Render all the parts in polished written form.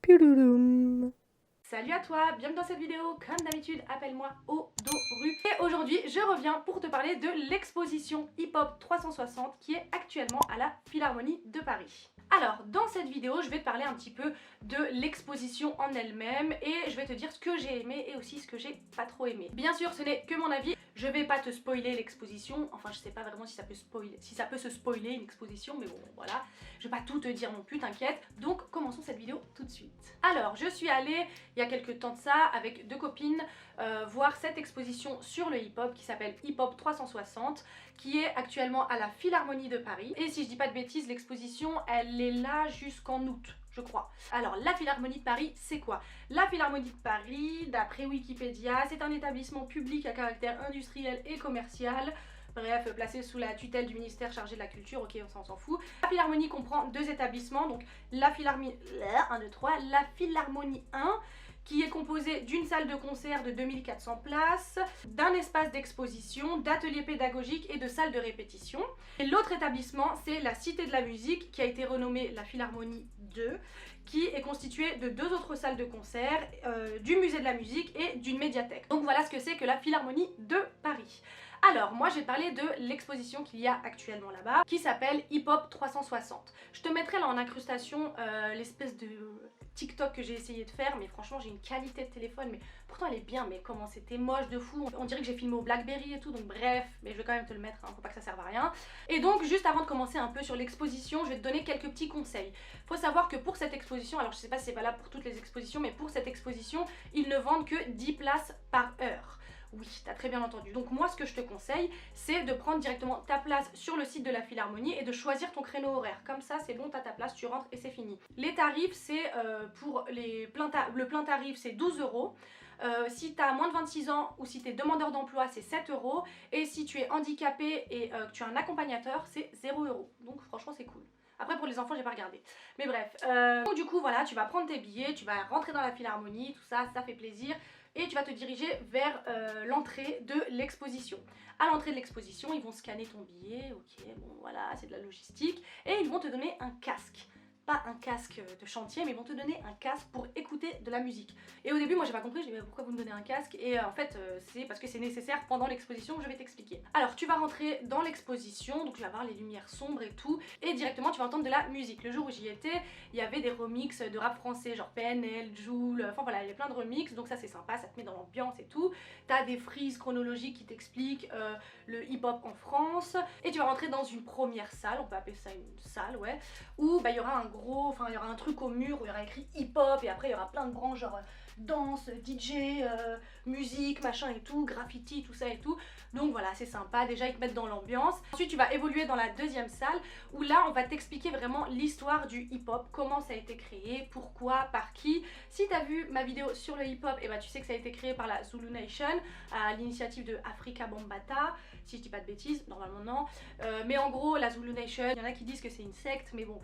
Pioulouloum. Salut à toi, bienvenue dans cette vidéo, comme d'habitude appelle-moi Odoru. Et aujourd'hui je reviens pour te parler de l'exposition Hip Hop 360 qui est actuellement à la Philharmonie de Paris. Alors dans cette vidéo je vais te parler un petit peu de l'exposition en elle-même et je vais te dire ce que j'ai aimé et aussi ce que j'ai pas trop aimé. Bien sûr ce n'est que mon avis, je vais pas te spoiler l'exposition, enfin je sais pas vraiment si ça peut se spoiler une exposition, mais bon voilà, je vais pas tout te dire non plus, t'inquiète. Donc commençons cette vidéo tout de suite. Alors je suis allée il y a quelques temps de ça avec deux copines voir cette exposition sur le hip-hop qui s'appelle Hip Hop 360 qui est actuellement à la Philharmonie de Paris. Et si je dis pas de bêtises, l'exposition elle est là jusqu'en août, je crois. Alors la Philharmonie de Paris c'est quoi? La Philharmonie de Paris, d'après Wikipédia, c'est un établissement public à caractère industriel et commercial. Bref, placé sous la tutelle du ministère chargé de la culture, ok on s'en fout. La Philharmonie comprend deux établissements, donc la Philharmonie 1, 2, 3, la Philharmonie 1 qui est composée d'une salle de concert de 2400 places, d'un espace d'exposition, d'ateliers pédagogiques et de salles de répétition. Et l'autre établissement, c'est la Cité de la Musique, qui a été renommée la Philharmonie 2, qui est constituée de deux autres salles de concert, du musée de la musique et d'une médiathèque. Donc voilà ce que c'est que la Philharmonie de Paris. Alors, moi j'ai parlé de l'exposition qu'il y a actuellement là-bas, qui s'appelle Hip Hop 360. Je te mettrai là en incrustation l'espèce de TikTok que j'ai essayé de faire, mais franchement j'ai une qualité de téléphone, mais pourtant elle est bien, mais comment c'était moche de fou, on dirait que j'ai filmé au Blackberry et tout, donc bref, mais je vais quand même te le mettre, hein, faut pas que ça serve à rien. Et donc juste avant de commencer un peu sur l'exposition, je vais te donner quelques petits conseils. Faut savoir que pour cette exposition, alors je sais pas si c'est valable pour toutes les expositions, mais pour cette exposition, ils ne vendent que 10 places par heure. Oui, t'as très bien entendu. Donc moi, ce que je te conseille, c'est de prendre directement ta place sur le site de la Philharmonie et de choisir ton créneau horaire. Comme ça, c'est bon, t'as ta place, tu rentres et c'est fini. Les tarifs, c'est pour le plein tarif, c'est 12 euros. Si tu as moins de 26 ans ou si tu es demandeur d'emploi, c'est 7 euros. Et si tu es handicapé et que tu as un accompagnateur, c'est 0 euros. Donc franchement, c'est cool. Après pour les enfants j'ai pas regardé. Mais bref. Donc du coup voilà, tu vas prendre tes billets, tu vas rentrer dans la Philharmonie, tout ça, ça fait plaisir. Et tu vas te diriger vers l'entrée de l'exposition. À l'entrée de l'exposition, ils vont scanner ton billet, ok, bon voilà, c'est de la logistique. Et ils vont te donner un casque. Pas un casque de chantier, mais ils vont te donner un casque pour écouter de la musique. Et au début, moi j'ai pas compris, je dis mais pourquoi vous me donnez un casque? Et en fait, c'est parce que c'est nécessaire pendant l'exposition, je vais t'expliquer. Alors, tu vas rentrer dans l'exposition, donc tu vas voir les lumières sombres et tout, et directement tu vas entendre de la musique. Le jour où j'y étais, il y avait des remixes de rap français, genre PNL, Jul, enfin voilà, il y a plein de remixes, donc ça c'est sympa, ça te met dans l'ambiance et tout. T'as des frises chronologiques qui t'expliquent le hip-hop en France, et tu vas rentrer dans une première salle, on peut appeler ça une salle, ouais, où bah, il y aura il y aura un truc au mur où il y aura écrit hip-hop et après il y aura plein de branches genre danse, DJ, musique, machin et tout, graffiti, tout ça et tout. Donc voilà, c'est sympa, déjà ils te mettent dans l'ambiance. Ensuite tu vas évoluer dans la deuxième salle où là on va t'expliquer vraiment l'histoire du hip-hop, comment ça a été créé, pourquoi, par qui. Si t'as vu ma vidéo sur le hip-hop, et bah tu sais que ça a été créé par la Zulu Nation à l'initiative de Afrika Bambaataa, si je dis pas de bêtises, normalement non. Mais en gros la Zulu Nation, il y en a qui disent que c'est une secte, mais bon.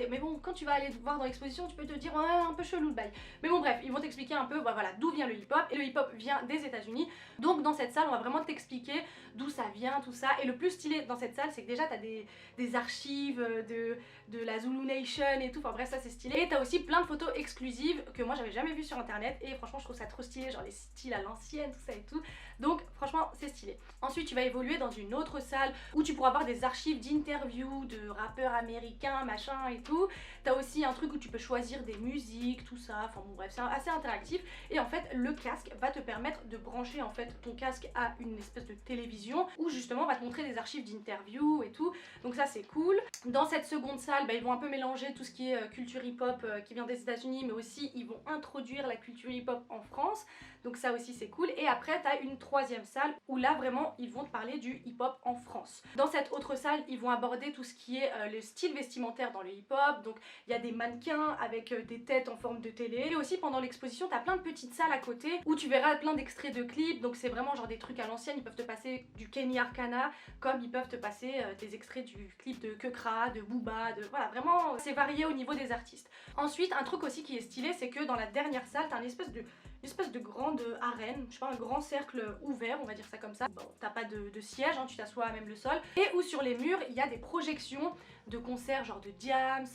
Mais bon, quand tu vas aller voir dans l'exposition, tu peux te dire ouais, un peu chelou le bail. Mais bon, bref, ils vont t'expliquer un peu bah, voilà, d'où vient le hip-hop. Et le hip-hop vient des États-Unis. Donc, dans cette salle, on va vraiment t'expliquer d'où ça vient, tout ça. Et le plus stylé dans cette salle, c'est que déjà, t'as des archives de la Zulu Nation et tout. Enfin, bref, ça c'est stylé. Et t'as aussi plein de photos exclusives que moi j'avais jamais vues sur internet. Et franchement, je trouve ça trop stylé, genre les styles à l'ancienne, tout ça et tout. Donc, franchement, c'est stylé. Ensuite, tu vas évoluer dans une autre salle où tu pourras avoir des archives d'interviews de rappeurs américains, machin et tout. T'as aussi un truc où tu peux choisir des musiques, tout ça, enfin bon bref, c'est assez interactif. Et en fait le casque va te permettre de brancher en fait ton casque à une espèce de télévision où justement on va te montrer des archives d'interviews et tout. Donc ça c'est cool. Dans cette seconde salle, bah, ils vont un peu mélanger tout ce qui est culture hip-hop qui vient des États-Unis, mais aussi ils vont introduire la culture hip-hop en France. Donc ça aussi c'est cool. Et après t'as une troisième salle où là vraiment ils vont te parler du hip-hop en France. Dans cette autre salle, ils vont aborder tout ce qui est le style vestimentaire dans le hip-hop. Donc il y a des mannequins avec des têtes en forme de télé. Et aussi pendant l'exposition, t'as plein de petites salles à côté où tu verras plein d'extraits de clips. Donc c'est vraiment genre des trucs à l'ancienne. Ils peuvent te passer du Kenny Arcana comme ils peuvent te passer des extraits du clip de Keukra, de Booba, de voilà, vraiment c'est varié au niveau des artistes. Ensuite, un truc aussi qui est stylé, c'est que dans la dernière salle, t'as un espèce de une espèce de grande arène, je sais pas, un grand cercle ouvert, on va dire ça comme ça. Bon, t'as pas de siège, hein, tu t'assois à même le sol. Et où sur les murs, il y a des projections de concerts genre de Diams,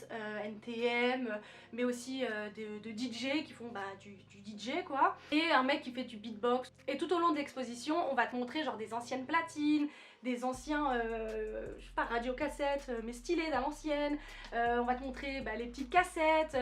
NTM, mais aussi de DJ qui font du DJ quoi. Et un mec qui fait du beatbox. Et tout au long de l'exposition, on va te montrer genre des anciennes platines, des anciens, je sais pas, radiocassettes, mais stylés à l'ancienne. On va te montrer les petites cassettes,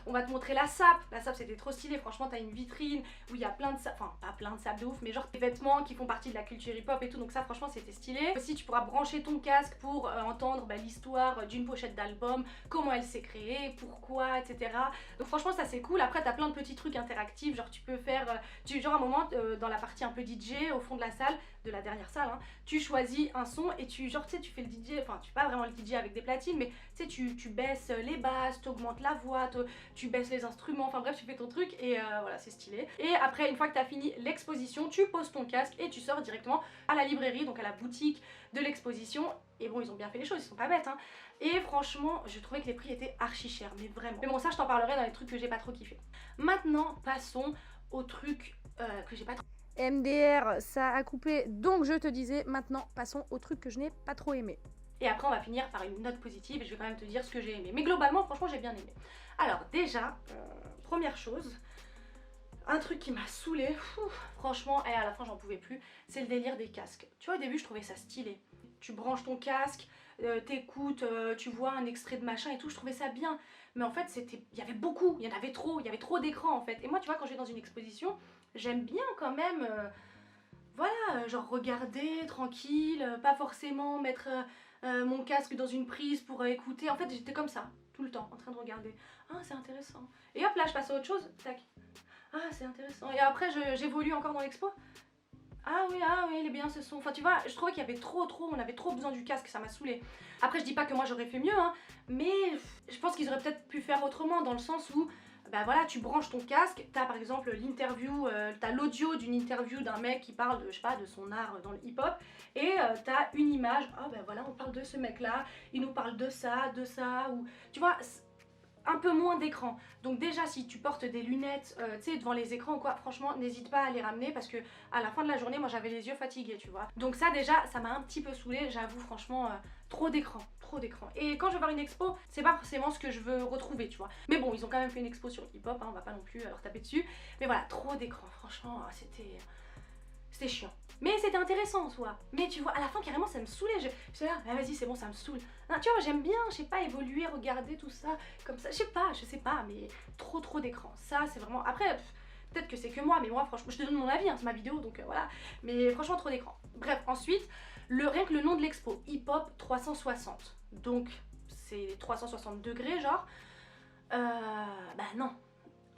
on va te montrer la sape. La sape c'était trop stylé, franchement t'as une vitrine où il y a plein de sapes, enfin pas plein de sapes de ouf, mais genre des vêtements qui font partie de la culture hip-hop et tout, donc ça franchement c'était stylé. Aussi tu pourras brancher ton casque pour entendre l'histoire d'une pochette d'album, comment elle s'est créée, pourquoi, etc. Donc franchement ça c'est cool. Après t'as plein de petits trucs interactifs, genre tu peux faire, genre à un moment dans la partie un peu DJ au fond de la salle, de la dernière salle, hein, tu choisis un son et tu fais le DJ, enfin tu fais pas vraiment le DJ avec des platines, mais tu baisses les basses, tu augmentes la voix, tu baisses les instruments, enfin bref tu fais ton truc et voilà c'est stylé. Et après une fois que tu as fini l'exposition, tu poses ton casque et tu sors directement à la librairie, donc à la boutique de l'exposition. Et bon ils ont bien fait les choses, ils sont pas bêtes hein. Et franchement je trouvais que les prix étaient archi chers, mais vraiment. Mais bon ça je t'en parlerai dans les trucs que j'ai pas trop kiffé. Maintenant passons aux trucs que j'ai pas trop. MDR, ça a coupé, donc je te disais, maintenant passons au truc que je n'ai pas trop aimé. Et après on va finir par une note positive et je vais quand même te dire ce que j'ai aimé. Mais globalement franchement j'ai bien aimé. Alors déjà, première chose, un truc qui m'a saoulée, franchement, et à la fin j'en pouvais plus, c'est le délire des casques. Tu vois au début je trouvais ça stylé. Tu branches ton casque, t'écoutes, tu vois un extrait de machin et tout, je trouvais ça bien. Mais en fait il y avait beaucoup, il y avait trop d'écrans en fait. Et moi tu vois quand je vais dans une exposition, j'aime bien quand même, voilà, genre regarder tranquille, pas forcément mettre mon casque dans une prise pour écouter. En fait j'étais comme ça, tout le temps, en train de regarder. Ah c'est intéressant. Et hop là je passe à autre chose, tac. Ah c'est intéressant. Et après j'évolue encore dans l'expo. Ah oui, il est bien ce son. Enfin tu vois, je trouvais qu'il y avait on avait trop besoin du casque, ça m'a saoulé. Après je dis pas que moi j'aurais fait mieux, hein, mais je pense qu'ils auraient peut-être pu faire autrement dans le sens où voilà, tu branches ton casque, t'as par exemple l'interview, t'as l'audio d'une interview d'un mec qui parle de, je sais pas, de son art dans le hip-hop, et t'as une image, voilà, on parle de ce mec-là, il nous parle de ça, ou tu vois, un peu moins d'écran. Donc déjà si tu portes des lunettes tu sais devant les écrans ou quoi, franchement n'hésite pas à les ramener parce que à la fin de la journée moi j'avais les yeux fatigués tu vois. Donc ça déjà ça m'a un petit peu saoulée, j'avoue franchement, trop d'écran. Et quand je vais voir une expo, c'est pas forcément ce que je veux retrouver tu vois. Mais bon ils ont quand même fait une expo sur le hip hop, hein, on va pas non plus leur taper dessus. Mais voilà, trop d'écran, franchement c'était chiant. Mais c'était intéressant en soi. Mais tu vois, à la fin carrément ça me saoulait. J'étais là, vas-y c'est bon ça me saoule. Non, tu vois, j'aime bien, je sais pas, évoluer, regarder tout ça comme ça. Je sais pas, mais trop d'écran. Ça c'est vraiment... Après, peut-être que c'est que moi, mais moi franchement, je te donne mon avis, hein, c'est ma vidéo, donc voilà. Mais franchement trop d'écran. Bref, ensuite, rien que le nom de l'expo, Hip Hop 360. Donc c'est 360 degrés genre. Non.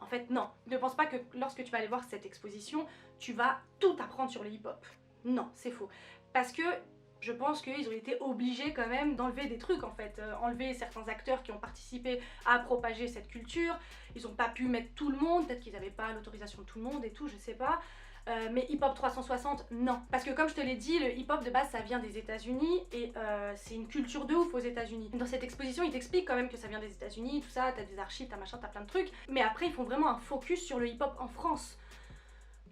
En fait non, ne pense pas que lorsque tu vas aller voir cette exposition, tu vas tout apprendre sur le hip-hop. Non, c'est faux. Parce que je pense qu'ils ont été obligés quand même d'enlever des trucs en fait. Enlever certains acteurs qui ont participé à propager cette culture. Ils n'ont pas pu mettre tout le monde, peut-être qu'ils n'avaient pas l'autorisation de tout le monde et tout, je sais pas. Mais Hip Hop 360, non. Parce que comme je te l'ai dit, le hip hop de base ça vient des États-Unis et c'est une culture de ouf aux États-Unis. Dans cette exposition, ils t'expliquent quand même que ça vient des États-Unis, tout ça, t'as des archives, t'as machin, t'as plein de trucs. Mais après, ils font vraiment un focus sur le hip hop en France.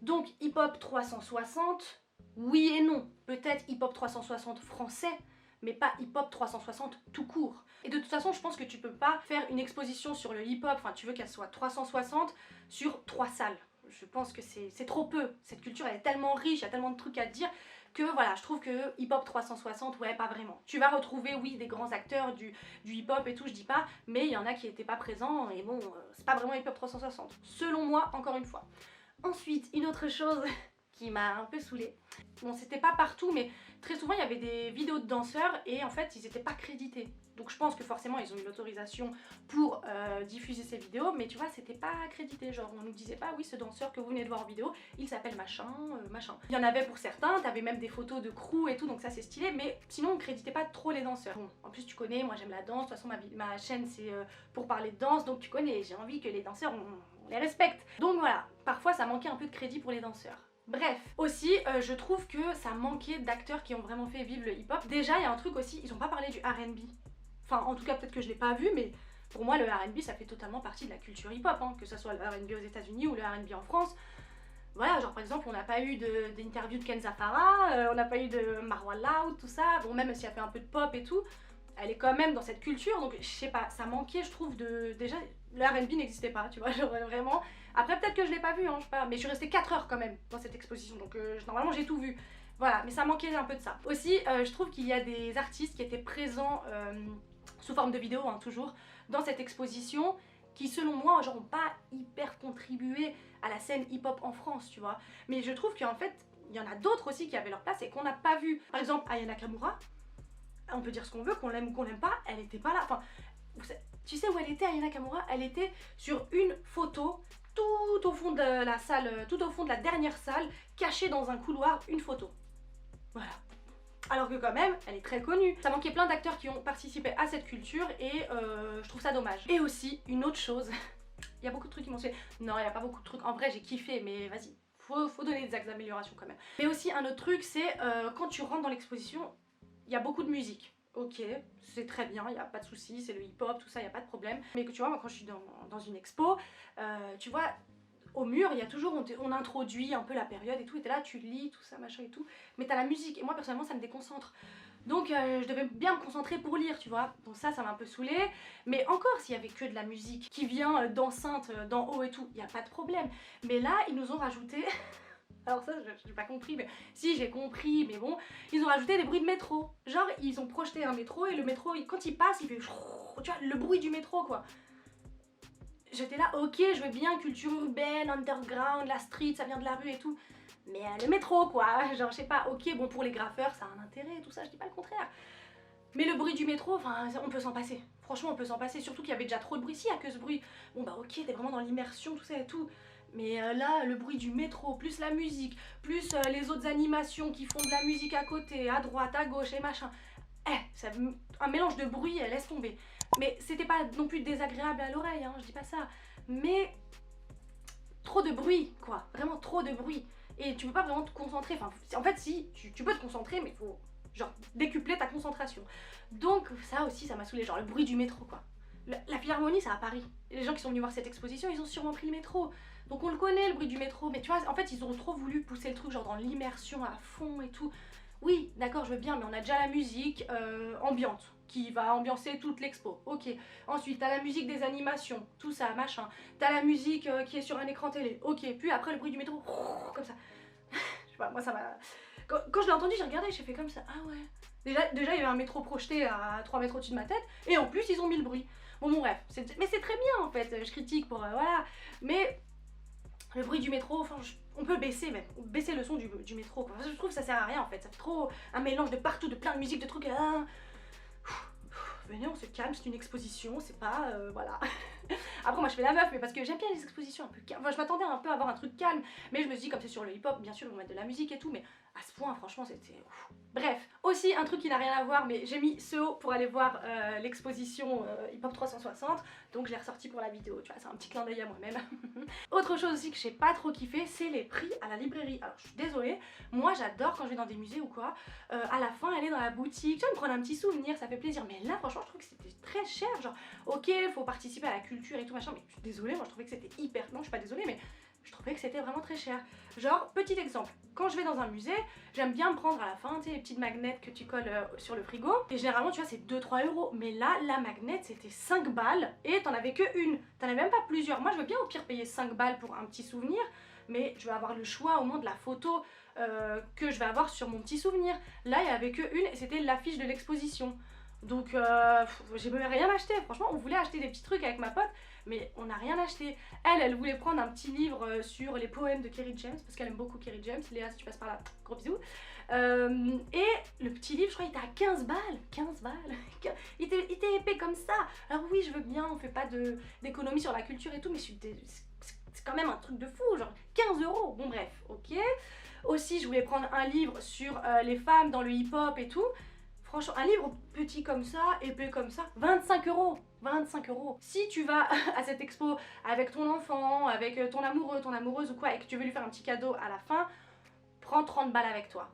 Donc Hip Hop 360, oui et non. Peut-être Hip Hop 360 français, mais pas Hip Hop 360 tout court. Et de toute façon, je pense que tu peux pas faire une exposition sur le hip hop, enfin tu veux qu'elle soit 360 sur 3 salles. Je pense que c'est trop peu. Cette culture elle est tellement riche, il y a tellement de trucs à te dire que voilà, je trouve que Hip Hop 360, ouais, pas vraiment. Tu vas retrouver, oui, des grands acteurs du hip hop et tout, je dis pas, mais il y en a qui étaient pas présents et bon, c'est pas vraiment Hip Hop 360. Selon moi, encore une fois. Ensuite, une autre chose qui m'a un peu saoulée. Bon, c'était pas partout, mais très souvent il y avait des vidéos de danseurs et en fait ils étaient pas crédités. Donc je pense que forcément ils ont eu l'autorisation pour diffuser ces vidéos, mais tu vois c'était pas crédité, genre on nous disait pas oui ce danseur que vous venez de voir en vidéo, il s'appelle machin, machin. Il y en avait pour certains, t'avais même des photos de crew et tout, donc ça c'est stylé, mais sinon on créditait pas trop les danseurs. Bon, en plus tu connais, moi j'aime la danse, de toute façon ma chaîne c'est pour parler de danse, donc tu connais, j'ai envie que les danseurs on les respecte. Donc voilà, parfois ça manquait un peu de crédit pour les danseurs. Bref, aussi je trouve que ça manquait d'acteurs qui ont vraiment fait vivre le hip-hop. Déjà il y a un truc aussi, ils ont pas parlé du R&B. Enfin en tout cas peut-être que je l'ai pas vu, mais pour moi le R&B ça fait totalement partie de la culture hip-hop, hein, que ce soit le R&B aux États-Unis ou le R&B en France. Voilà, genre par exemple, on n'a pas eu d'interview de Kenza Farah, on n'a pas eu de Marwa Loud, tout ça. Bon, même si elle fait un peu de pop et tout, elle est quand même dans cette culture, donc je sais pas, ça manquait, je trouve, de. Déjà, le RB n'existait pas, tu vois, genre vraiment. Après, peut-être que je l'ai pas vu, hein, je sais pas, mais je suis restée 4 heures quand même dans cette exposition, donc normalement j'ai tout vu. Voilà, mais ça manquait un peu de ça. Aussi, je trouve qu'il y a des artistes qui étaient présents sous forme de vidéo, hein, toujours, dans cette exposition, qui selon moi, genre, ont pas hyper contribué à la scène hip-hop en France, tu vois. Mais je trouve qu'en fait, il y en a d'autres aussi qui avaient leur place et qu'on n'a pas vu. Par exemple, Aya Nakamura, on peut dire ce qu'on veut, qu'on l'aime ou qu'on l'aime pas, elle était pas là. Enfin, tu sais où elle était, Aya Nakamura? Elle était sur une photo, tout au fond de la salle, tout au fond de la dernière salle, cachée dans un couloir, une photo. Voilà. Alors que quand même, elle est très connue. Ça manquait plein d'acteurs qui ont participé à cette culture et je trouve ça dommage. Et aussi, une autre chose, il y a beaucoup de trucs qui m'ont fait. Non, il n'y a pas beaucoup de trucs. En vrai, j'ai kiffé, mais vas-y, faut donner des axes d'amélioration quand même. Mais aussi, un autre truc, c'est quand tu rentres dans l'exposition, il y a beaucoup de musique. Ok, c'est très bien, il n'y a pas de souci, c'est le hip-hop, tout ça, il n'y a pas de problème. Mais que tu vois, moi quand je suis dans une expo, tu vois, au mur, il y a toujours, on introduit un peu la période et tout, et t'es là, tu lis, tout ça, machin et tout, mais t'as la musique, et moi personnellement ça me déconcentre. Donc je devais bien me concentrer pour lire, tu vois. Donc ça m'a un peu saoulée. Mais encore, s'il y avait que de la musique qui vient d'enceinte, d'en haut et tout, il n'y a pas de problème. Mais là, ils nous ont rajouté... Alors ça, j'ai pas compris, mais si, j'ai compris, mais bon, ils ont rajouté des bruits de métro. Genre, ils ont projeté un métro, et le métro, quand il passe, il fait... Tu vois, le bruit du métro, quoi. J'étais là, ok, je veux bien culture urbaine, underground, la street, ça vient de la rue et tout. Mais le métro, quoi, genre, je sais pas, ok, bon, pour les graffeurs, ça a un intérêt, tout ça, je dis pas le contraire. Mais le bruit du métro, enfin, on peut s'en passer. Franchement, on peut s'en passer, surtout qu'il y avait déjà trop de bruit. S'il y a que ce bruit, bon bah ok, t'es vraiment dans l'immersion, tout ça et tout. Mais là, le bruit du métro, plus la musique, plus les autres animations qui font de la musique à côté, à droite, à gauche et machin. Ça, un mélange de bruit, laisse tomber. Mais c'était pas non plus désagréable à l'oreille, hein, je dis pas ça. Mais trop de bruit, quoi. Vraiment trop de bruit. Et tu peux pas vraiment te concentrer. Enfin, en fait, si, tu peux te concentrer, mais il faut genre décupler ta concentration. Donc ça aussi, ça m'a saoulé. Genre le bruit du métro, quoi. La Philharmonie, c'est à Paris. Et les gens qui sont venus voir cette exposition, ils ont sûrement pris le métro. Donc on le connaît, le bruit du métro. Mais tu vois, en fait, ils ont trop voulu pousser le truc, genre dans l'immersion à fond et tout. Oui, d'accord, je veux bien, mais on a déjà la musique ambiante qui va ambiancer toute l'expo. Ok. Ensuite, t'as la musique des animations, tout ça, machin. T'as la musique qui est sur un écran télé. Ok. Puis après, le bruit du métro, comme ça. Je sais pas, moi ça m'a... Quand je l'ai entendu, j'ai regardé, j'ai fait comme ça. Ah ouais. Déjà, il y avait un métro projeté à 3 mètres au-dessus de ma tête. Et en plus, ils ont mis le bruit. Bon, bref. Mais c'est très bien en fait. Je critique pour... voilà. Mais... Le bruit du métro, enfin, on peut baisser même, baisser le son du métro, quoi. Je trouve que ça sert à rien en fait, ça fait trop un mélange de partout, de plein de musique, de trucs. Venez, on se calme, c'est une exposition, c'est pas... voilà. Après, moi je fais la meuf, mais parce que j'aime bien les expositions un peu calmes. Enfin, je m'attendais un peu à avoir un truc calme, mais je me suis dit, comme c'est sur le hip-hop, bien sûr, ils vont mettre de la musique et tout, mais à ce point, franchement, c'était... Bref, aussi un truc qui n'a rien à voir, mais j'ai mis ce haut pour aller voir l'exposition hip-hop 360, donc je l'ai ressorti pour la vidéo, tu vois, c'est un petit clin d'œil à moi-même. Autre chose aussi que j'ai pas trop kiffé, c'est les prix à la librairie. Alors, je suis désolée, moi j'adore quand je vais dans des musées ou quoi, à la fin aller dans la boutique, tu vois, me prendre un petit souvenir, ça fait plaisir, mais là, franchement, je trouve que c'était très cher, genre, ok, faut participer à la culture et tout machin, mais je suis désolée, moi je trouvais que c'était hyper... Non, je suis pas désolée, mais je trouvais que c'était vraiment très cher. Genre, petit exemple, quand je vais dans un musée, j'aime bien me prendre à la fin, tu sais, les petites magnettes que tu colles sur le frigo, et généralement, tu vois, c'est 2-3 euros, mais là, la magnette, c'était 5 balles, et t'en avais que une, t'en avais même pas plusieurs. Moi, je veux bien au pire payer 5 balles pour un petit souvenir, mais je vais avoir le choix au moins de la photo que je vais avoir sur mon petit souvenir. Là, il n'y avait que une, et c'était l'affiche de l'exposition. Donc j'ai même rien acheté, franchement on voulait acheter des petits trucs avec ma pote mais on n'a rien acheté. Elle voulait prendre un petit livre sur les poèmes de Kerry James parce qu'elle aime beaucoup Kerry James. Léa, si tu passes par là, gros bisous. Et le petit livre je crois il était à 15 balles, 15 balles. il était épais comme ça. Alors oui je veux bien, on fait pas d'économie sur la culture et tout, mais c'est quand même un truc de fou, genre 15 euros. Bon bref, ok. Aussi je voulais prendre un livre sur les femmes dans le hip-hop et tout. Franchement, un livre petit comme ça, épais comme ça, 25 euros. 25 euros. Si tu vas à cette expo avec ton enfant, avec ton amoureux, ton amoureuse ou quoi, et que tu veux lui faire un petit cadeau à la fin, prends 30 balles avec toi.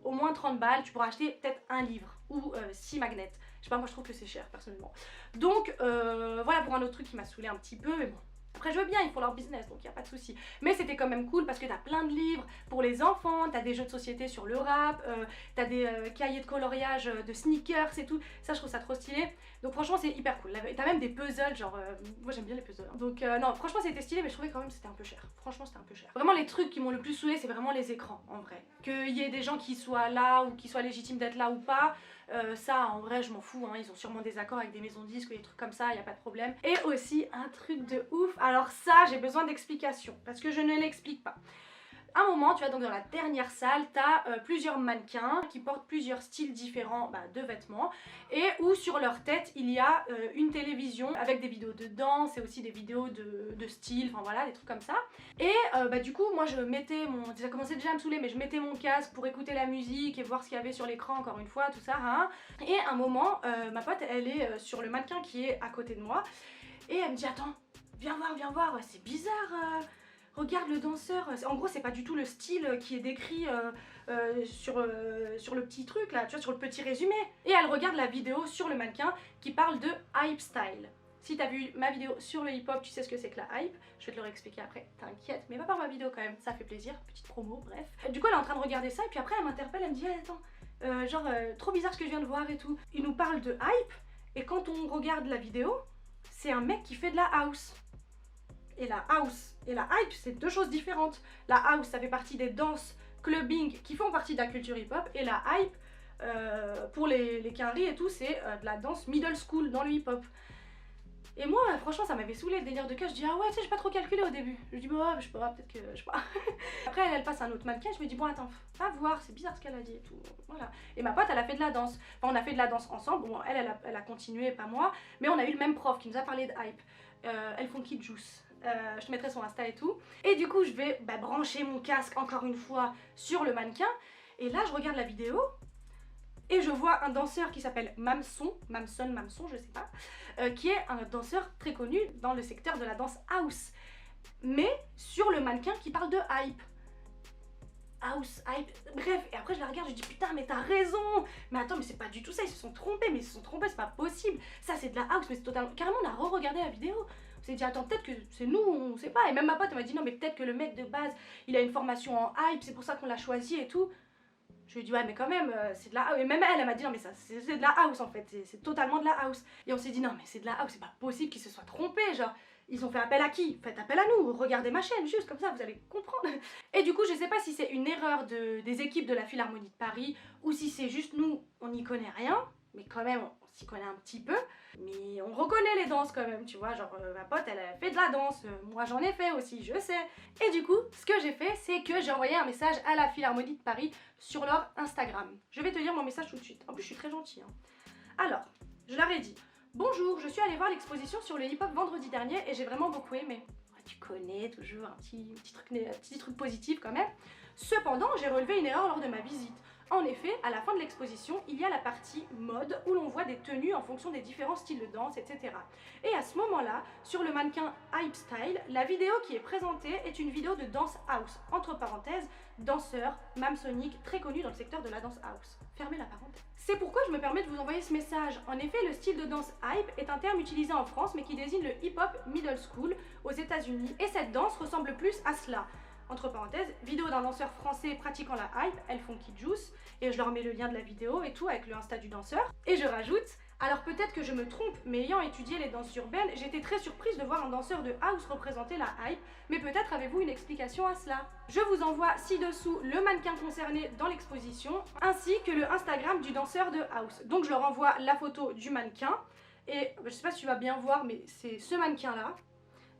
Au moins 30 balles, tu pourras acheter peut-être un livre ou 6 magnets. Je sais pas, moi je trouve que c'est cher personnellement. Donc voilà pour un autre truc qui m'a saoulé un petit peu, mais bon. Après je veux bien, ils font leur business donc y a pas de souci. Mais c'était quand même cool parce que t'as plein de livres pour les enfants, t'as des jeux de société sur le rap, t'as des cahiers de coloriage de sneakers et tout. Ça je trouve ça trop stylé. Donc franchement c'est hyper cool. T'as même des puzzles genre, moi j'aime bien les puzzles. Hein. Donc non franchement c'était stylé mais je trouvais quand même que c'était un peu cher. Franchement c'était un peu cher. Vraiment les trucs qui m'ont le plus saoulé c'est vraiment les écrans en vrai. Qu'il y ait des gens qui soient là ou qui soient légitimes d'être là ou pas. Ça en vrai je m'en fous, hein. Ils ont sûrement des accords avec des maisons de disques ou des trucs comme ça, y a pas de problème. Et aussi un truc de ouf, alors ça j'ai besoin d'explications parce que je ne l'explique pas. Un moment, tu vois, donc dans la dernière salle, t'as plusieurs mannequins qui portent plusieurs styles différents de vêtements et où sur leur tête il y a une télévision avec des vidéos de danse et aussi des vidéos de style, enfin voilà, des trucs comme ça. Et du coup, moi je mettais mon... Ça commençait déjà à me saouler, mais je mettais mon casque pour écouter la musique et voir ce qu'il y avait sur l'écran, encore une fois, tout ça. Hein. Et à un moment, ma pote, elle est sur le mannequin qui est à côté de moi et elle me dit attends, viens voir, c'est bizarre. Regarde le danseur, en gros c'est pas du tout le style qui est décrit sur le petit truc là, tu vois, sur le petit résumé. Et elle regarde la vidéo sur le mannequin qui parle de hype style. Si t'as vu ma vidéo sur le hip hop, tu sais ce que c'est que la hype. Je vais te le réexpliquer après, t'inquiète, mais va par ma vidéo quand même, ça fait plaisir, petite promo, bref. Du coup elle est en train de regarder ça et puis après elle m'interpelle, elle me dit attends, trop bizarre ce que je viens de voir et tout. Il nous parle de hype et quand on regarde la vidéo, c'est un mec qui fait de la house. Et la house et la hype, c'est deux choses différentes. La house, ça fait partie des danses clubbing qui font partie de la culture hip-hop. Et la hype, pour les quinries et tout, c'est de la danse middle school dans le hip-hop. Et moi, franchement, ça m'avait saoulé le délire de cas. Je dis, ah ouais, tu sais, j'ai pas trop calculé au début. Je dis, bah, je sais pas, peut-être que. Je sais pas. Après, elle passe à un autre mannequin. Je me dis, bon, attends, va voir, c'est bizarre ce qu'elle a dit et tout. Voilà. Et ma pote, elle a fait de la danse. Enfin, on a fait de la danse ensemble. Bon, elle a continué, pas moi. Mais on a eu le même prof qui nous a parlé de hype. Elles font Kid Juice. Je te mettrai son Insta et tout. Et du coup, je vais brancher mon casque encore une fois sur le mannequin. Et là, je regarde la vidéo. Et je vois un danseur qui s'appelle Mamson, je sais pas, qui est un danseur très connu dans le secteur de la danse house. Mais sur le mannequin qui parle de hype. House, hype, bref, et après je la regarde, je dis putain mais t'as raison. Mais attends mais c'est pas du tout ça, ils se sont trompés, c'est pas possible. Ça c'est de la house, mais c'est totalement... Carrément on a re-regardé la vidéo. On s'est dit attends peut-être que c'est nous, on sait pas. Et même ma pote elle m'a dit non mais peut-être que le mec de base il a une formation en hype, c'est pour ça qu'on l'a choisi et tout. Je lui ai dit ouais mais quand même c'est de la house. Et même elle m'a dit non mais ça c'est de la house en fait, c'est totalement de la house. Et on s'est dit non mais c'est de la house, c'est pas possible qu'ils se soient trompés genre. Ils ont fait appel à qui? Faites appel à nous, regardez ma chaîne, juste comme ça vous allez comprendre. Et du coup je sais pas si c'est une erreur des équipes de la Philharmonie de Paris ou si c'est juste nous, on n'y connaît rien, mais quand même on s'y connaît un petit peu. Mais on reconnaît les danses quand même, tu vois, genre ma pote elle a fait de la danse, moi j'en ai fait aussi, je sais. Et du coup ce que j'ai fait c'est que j'ai envoyé un message à la Philharmonie de Paris sur leur Instagram. Je vais te lire mon message tout de suite, en plus je suis très gentille. Hein. Alors, je leur ai dit: bonjour, je suis allée voir l'exposition sur le hip-hop vendredi dernier et j'ai vraiment beaucoup aimé. Ouais, tu connais toujours un petit truc positif quand même. Cependant, j'ai relevé une erreur lors de ma visite. En effet, à la fin de l'exposition, il y a la partie mode où l'on voit des tenues en fonction des différents styles de danse, etc. Et à ce moment-là, sur le mannequin Hype Style, la vidéo qui est présentée est une vidéo de danse house. Entre parenthèses, danseur, Mamsonic, très connu dans le secteur de la danse house. Fermez la parenthèse. C'est pourquoi je me permets de vous envoyer ce message. En effet, le style de danse hype est un terme utilisé en France mais qui désigne le hip-hop middle school aux États-Unis. Et cette danse ressemble plus à cela. Entre parenthèses, vidéo d'un danseur français pratiquant la hype, elles font Kid Juice, et je leur mets le lien de la vidéo et tout avec le Insta du danseur. Et je rajoute, alors peut-être que je me trompe, mais ayant étudié les danses urbaines, j'étais très surprise de voir un danseur de house représenter la hype, mais peut-être avez-vous une explication à cela. Je vous envoie ci-dessous le mannequin concerné dans l'exposition, ainsi que le Instagram du danseur de house. Donc je leur envoie la photo du mannequin, et je sais pas si tu vas bien voir, mais c'est ce mannequin-là.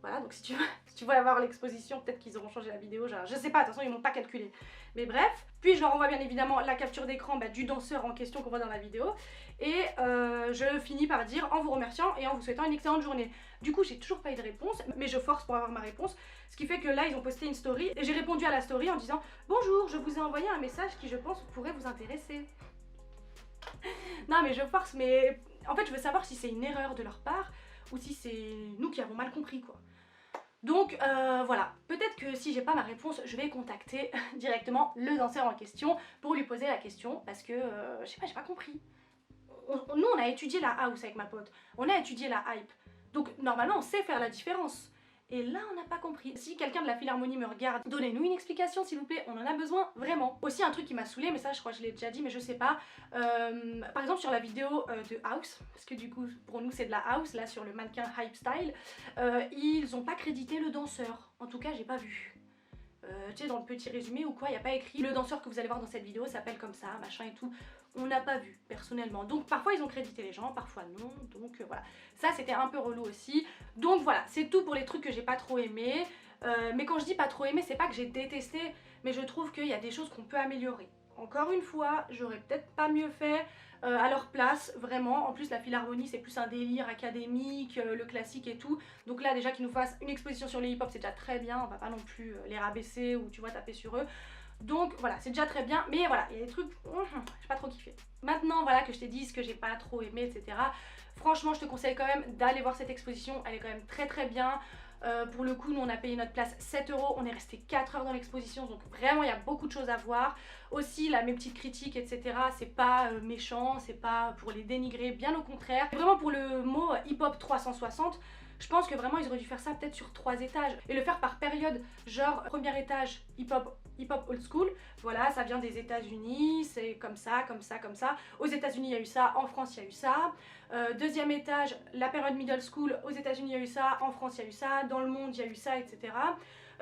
Voilà, donc si tu veux avoir l'exposition, peut-être qu'ils auront changé la vidéo, genre, je sais pas, de toute façon ils m'ont pas calculé. Mais bref, puis je leur envoie bien évidemment la capture d'écran du danseur en question qu'on voit dans la vidéo. Et je finis par dire en vous remerciant et en vous souhaitant une excellente journée. Du coup j'ai toujours pas eu de réponse, mais je force pour avoir ma réponse. Ce qui fait que là ils ont posté une story et j'ai répondu à la story en disant: bonjour, je vous ai envoyé un message qui je pense pourrait vous intéresser. Non mais je force, mais en fait je veux savoir si c'est une erreur de leur part ou si c'est nous qui avons mal compris quoi. Donc voilà, peut-être que si j'ai pas ma réponse, je vais contacter directement le danseur en question pour lui poser la question parce que je sais pas, j'ai pas compris. Nous on a étudié la house avec ma pote, on a étudié la hype, donc normalement on sait faire la différence. Et là, on n'a pas compris. Si quelqu'un de la Philharmonie me regarde, donnez-nous une explication s'il vous plaît, on en a besoin vraiment. Aussi un truc qui m'a saoulée, mais ça je crois que je l'ai déjà dit, mais je sais pas. Par exemple sur la vidéo de House, parce que du coup pour nous c'est de la House, là sur le mannequin Hype Style, ils ont pas crédité le danseur. En tout cas j'ai pas vu. Tu sais dans le petit résumé ou quoi, il n'y a pas écrit le danseur que vous allez voir dans cette vidéo s'appelle comme ça, machin et tout. On n'a pas vu personnellement. Donc parfois ils ont crédité les gens, parfois non. Donc voilà. Ça c'était un peu relou aussi. Donc voilà, c'est tout pour les trucs que j'ai pas trop aimé. Mais quand je dis pas trop aimé, c'est pas que j'ai détesté, mais je trouve qu'il y a des choses qu'on peut améliorer. Encore une fois, j'aurais peut-être pas mieux fait à leur place, vraiment. En plus, la Philharmonie, c'est plus un délire académique, le classique et tout. Donc là, déjà qu'ils nous fassent une exposition sur les hip-hop, c'est déjà très bien. On va pas non plus les rabaisser ou tu vois, taper sur eux. Donc voilà, c'est déjà très bien. Mais voilà, il y a des trucs, j'ai pas trop kiffé. Maintenant, voilà, que je t'ai dit ce que j'ai pas trop aimé, etc. Franchement, je te conseille quand même d'aller voir cette exposition. Elle est quand même très très bien. Pour le coup, nous on a payé notre place 7 €, on est resté 4 heures dans l'exposition, donc vraiment il y a beaucoup de choses à voir. Aussi, là, mes petites critiques, etc., c'est pas méchant, c'est pas pour les dénigrer, bien au contraire. Vraiment pour le mot hip-hop 360, je pense que vraiment ils auraient dû faire ça peut-être sur 3 étages et le faire par période, genre premier étage hip-hop old school, voilà, ça vient des États-Unis, c'est comme ça, comme ça, comme ça. Aux États-Unis il y a eu ça, en France il y a eu ça. Deuxième étage, la période middle school, aux États-Unis il y a eu ça, en France il y a eu ça, dans le monde il y a eu ça, etc.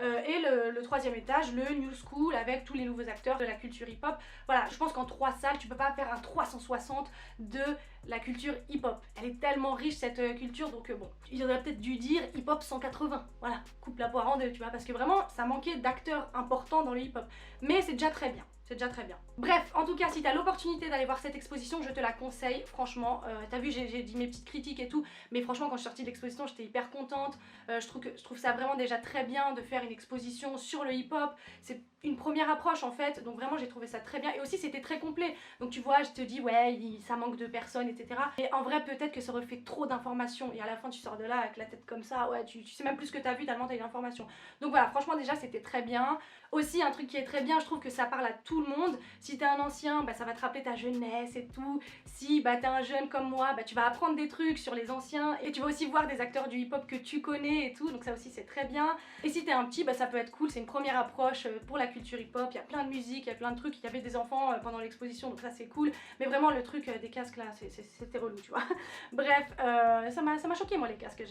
Et le troisième étage, le new school avec tous les nouveaux acteurs de la culture hip-hop. Voilà, je pense qu'en 3 salles, tu peux pas faire un 360 de la culture hip-hop. Elle est tellement riche cette culture, donc bon, ils auraient peut-être dû dire hip-hop 180. Voilà, coupe la poire en deux, tu vois, parce que vraiment, ça manquait d'acteurs importants dans le hip-hop. Mais c'est déjà très bien. C'est déjà très bien. Bref, en tout cas, si t'as l'opportunité d'aller voir cette exposition, je te la conseille, franchement. T'as vu, j'ai dit mes petites critiques et tout, mais franchement, quand je suis sortie de l'exposition, j'étais hyper contente. Je trouve ça vraiment déjà très bien de faire une exposition sur le hip-hop. C'est une première approche en fait, donc vraiment j'ai trouvé ça très bien. Et aussi, c'était très complet. Donc tu vois, je te dis, ouais, ça manque de personnes, etc. Et en vrai, peut-être que ça aurait fait trop d'informations. Et à la fin, tu sors de là avec la tête comme ça, ouais, tu sais même plus ce que t'as vu tellement t'as eu d'informations. Donc voilà, franchement, déjà, c'était très bien. Aussi, un truc qui est très bien, je trouve que ça parle à tout le monde. Si t'es un ancien, bah, ça va te rappeler ta jeunesse et tout. Si bah, t'es un jeune comme moi, bah, tu vas apprendre des trucs sur les anciens. Et tu vas aussi voir des acteurs du hip-hop que tu connais et tout. Donc ça aussi, c'est très bien. Et si t'es un petit, bah, ça peut être cool. C'est une première approche pour la culture hip-hop. Il y a plein de musique, il y a plein de trucs. Il y avait des enfants pendant l'exposition, donc ça, c'est cool. Mais vraiment, le truc des casques là, c'était relou, tu vois. Bref, ça m'a choqué, moi, les casques.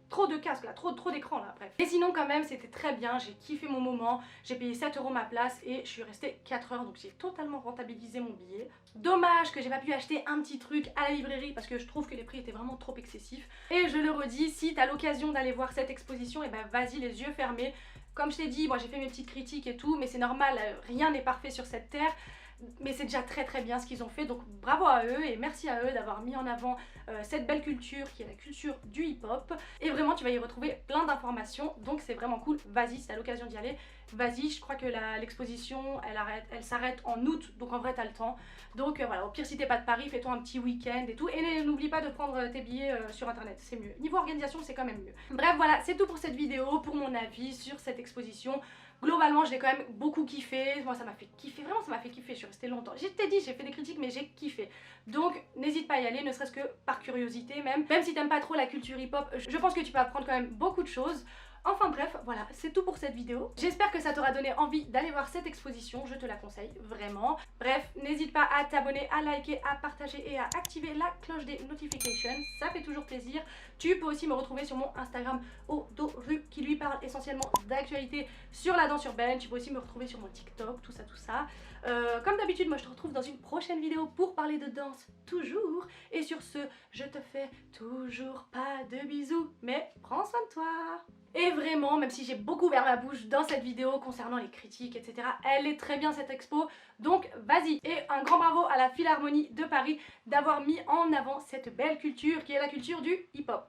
Trop de casques là, trop d'écran là, bref. Et sinon, quand même, c'était très bien. J'ai kiffé mon moment. J'ai payé 7 € ma place et je suis restée 4 heures, donc j'ai totalement rentabilisé mon billet. Dommage que j'ai pas pu acheter un petit truc à la librairie parce que je trouve que les prix étaient vraiment trop excessifs. Et je le redis, si t'as l'occasion d'aller voir cette exposition, et ben vas-y les yeux fermés. Comme je t'ai dit, moi j'ai fait mes petites critiques et tout, mais c'est normal, rien n'est parfait sur cette terre. Mais c'est déjà très très bien ce qu'ils ont fait, donc bravo à eux et merci à eux d'avoir mis en avant cette belle culture qui est la culture du hip-hop. Et vraiment tu vas y retrouver plein d'informations, donc c'est vraiment cool. Vas-y, si t'as l'occasion d'y aller, vas-y. Je crois que l'exposition elle s'arrête en août, donc en vrai t'as le temps. Donc voilà, au pire si t'es pas de Paris, fais-toi un petit week-end et tout. Et n'oublie pas de prendre tes billets sur internet, c'est mieux. Niveau organisation c'est quand même mieux. Bref voilà, c'est tout pour cette vidéo, pour mon avis sur cette exposition. Globalement, je l'ai quand même beaucoup kiffé. Moi, ça m'a fait kiffer. Vraiment, ça m'a fait kiffer. Je suis restée longtemps. J'ai dit, j'ai fait des critiques, mais j'ai kiffé. Donc, n'hésite pas à y aller, ne serait-ce que par curiosité même. Même si t'aimes pas trop la culture hip-hop, je pense que tu peux apprendre quand même beaucoup de choses. Enfin bref, voilà, c'est tout pour cette vidéo. J'espère que ça t'aura donné envie d'aller voir cette exposition, je te la conseille vraiment. Bref, n'hésite pas à t'abonner, à liker, à partager et à activer la cloche des notifications, ça fait toujours plaisir. Tu peux aussi me retrouver sur mon Instagram Odoru qui lui parle essentiellement d'actualité sur la danse urbaine. Tu peux aussi me retrouver sur mon TikTok, tout ça, tout ça. Comme d'habitude, moi je te retrouve dans une prochaine vidéo pour parler de danse toujours. Et sur ce, je te fais toujours pas de bisous, mais prends soin de toi. Et vraiment, même si j'ai beaucoup ouvert ma bouche dans cette vidéo concernant les critiques, etc., elle est très bien cette expo, donc vas-y. Et un grand bravo à la Philharmonie de Paris d'avoir mis en avant cette belle culture qui est la culture du hip-hop.